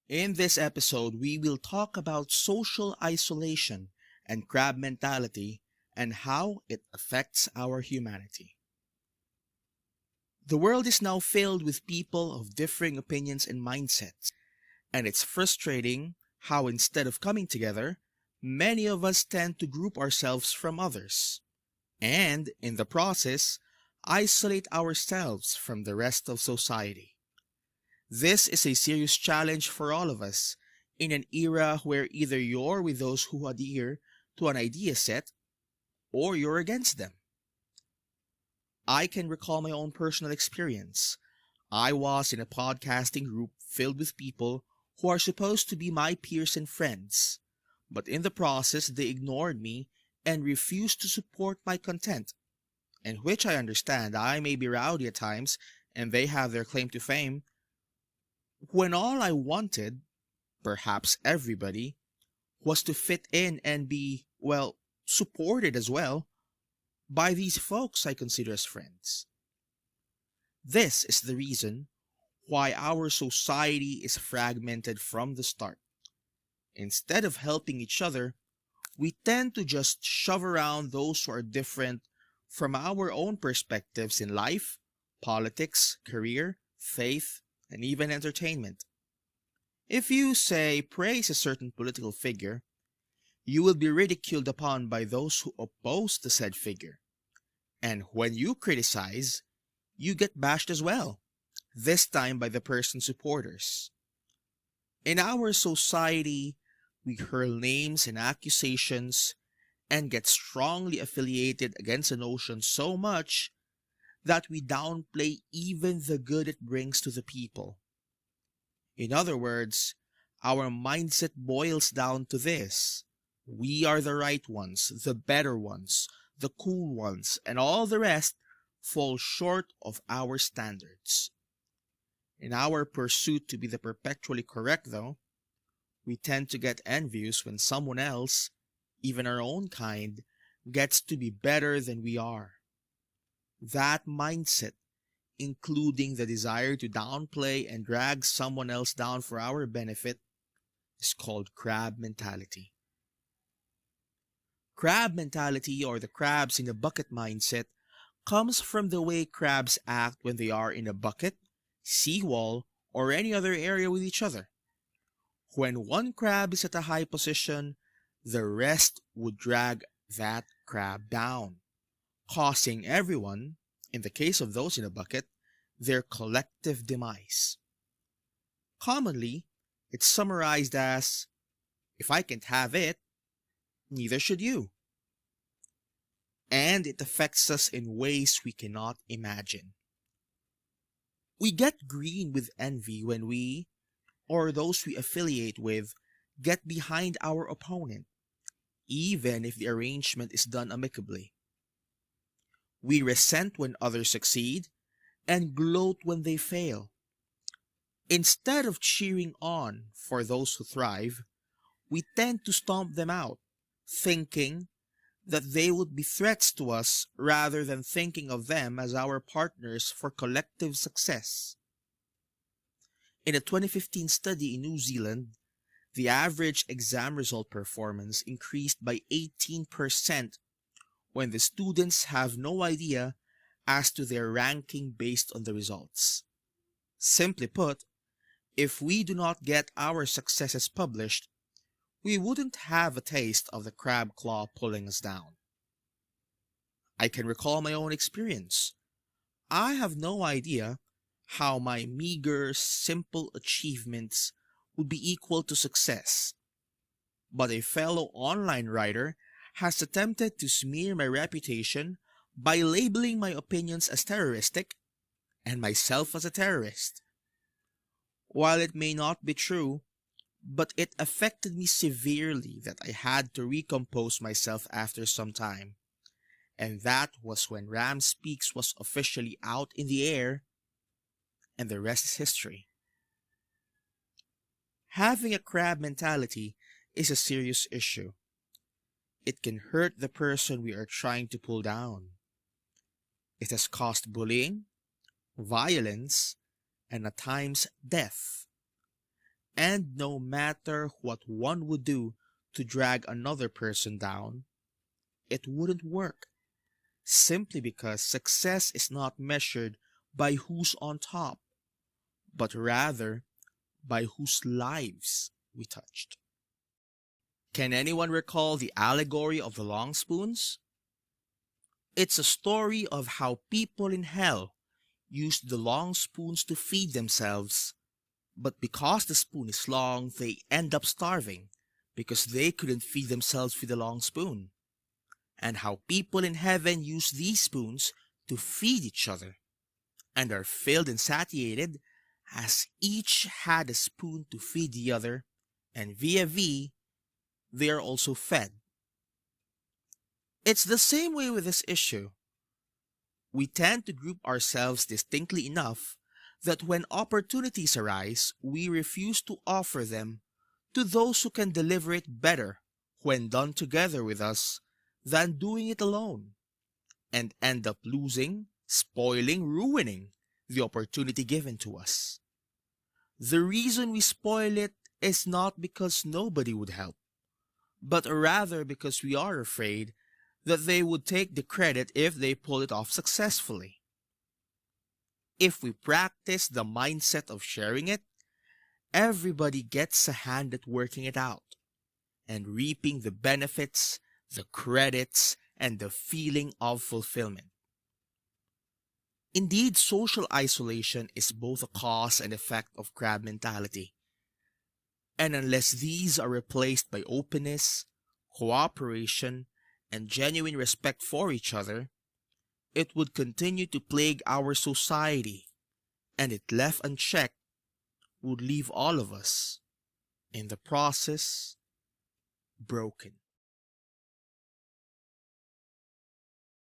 In this episode, we will talk about social isolation and crab mentality and how it affects our humanity. The world is now filled with people of differing opinions and mindsets, and it's frustrating how instead of coming together, many of us tend to group ourselves from others, and in the process, isolate ourselves from the rest of society. This is a serious challenge for all of us in an era where either you're with those who adhere to an idea set or you're against them. I can recall my own personal experience. I was in a podcasting group filled with people who are supposed to be my peers and friends, but in the process they ignored me and refused to support my content, in which I understand I may be rowdy at times and they have their claim to fame, when all I wanted, perhaps everybody, was to fit in and be, well, supported as well by these folks I consider as friends. This is the reason why our society is fragmented from the start. Instead of helping each other, we tend to just shove around those who are different from our own perspectives in life, politics, career, faith, and even entertainment. If you say praise a certain political figure, you will be ridiculed upon by those who oppose the said figure. And when you criticize, you get bashed as well, this time by the person's supporters. In our society, we hurl names and accusations and get strongly affiliated against a notion so much that we downplay even the good it brings to the people. In other words, our mindset boils down to this: we are the right ones, the better ones, the cool ones, and all the rest fall short of our standards. In our pursuit to be the perpetually correct, though, we tend to get envious when someone else, even our own kind, gets to be better than we are. That mindset, including the desire to downplay and drag someone else down for our benefit, is called crab mentality. Crab mentality, or the crabs in a bucket mindset, comes from the way crabs act when they are in a bucket, seawall, or any other area with each other. When one crab is at a high position, the rest would drag that crab down, causing everyone, in the case of those in a bucket, their collective demise. Commonly, it's summarized as, if I can't have it, neither should you. And it affects us in ways we cannot imagine. We get green with envy when we, or those we affiliate with, get behind our opponent, even if the arrangement is done amicably. We resent when others succeed and gloat when they fail. Instead of cheering on for those who thrive, we tend to stomp them out, thinking that they would be threats to us rather than thinking of them as our partners for collective success. In a 2015 study in New Zealand, the average exam result performance increased by 18% when the students have no idea as to their ranking based on the results. Simply put, if we do not get our successes published, we wouldn't have a taste of the crab claw pulling us down. I can recall my own experience. I have no idea how my meager, simple achievements would be equal to success. But a fellow online writer has attempted to smear my reputation by labeling my opinions as terroristic and myself as a terrorist. While it may not be true, but it affected me severely that I had to recompose myself after some time. And that was when Ram Speaks was officially out in the air, and the rest is history. Having a crab mentality is a serious issue. It can hurt the person we are trying to pull down. It has caused bullying, violence, and at times death. And no matter what one would do to drag another person down, it wouldn't work, simply because success is not measured by who's on top, but rather by whose lives we touched. Can anyone recall the allegory of the long spoons? It's a story of how people in hell used the long spoons to feed themselves, but because the spoon is long, they end up starving because they couldn't feed themselves with the long spoon. And how people in heaven use these spoons to feed each other and are filled and satiated as each had a spoon to feed the other, and via they are also fed. It's the same way with this issue. We tend to group ourselves distinctly enough that when opportunities arise, we refuse to offer them to those who can deliver it better when done together with us than doing it alone, and end up losing, spoiling, ruining the opportunity given to us. The reason we spoil it is not because nobody would help, but rather because we are afraid that they would take the credit if they pull it off successfully. If we practice the mindset of sharing it, everybody gets a hand at working it out and reaping the benefits, the credits, and the feeling of fulfillment. Indeed, social isolation is both a cause and effect of crab mentality. And unless these are replaced by openness, cooperation, and genuine respect for each other, it would continue to plague our society, and it left unchecked would leave all of us, in the process, broken.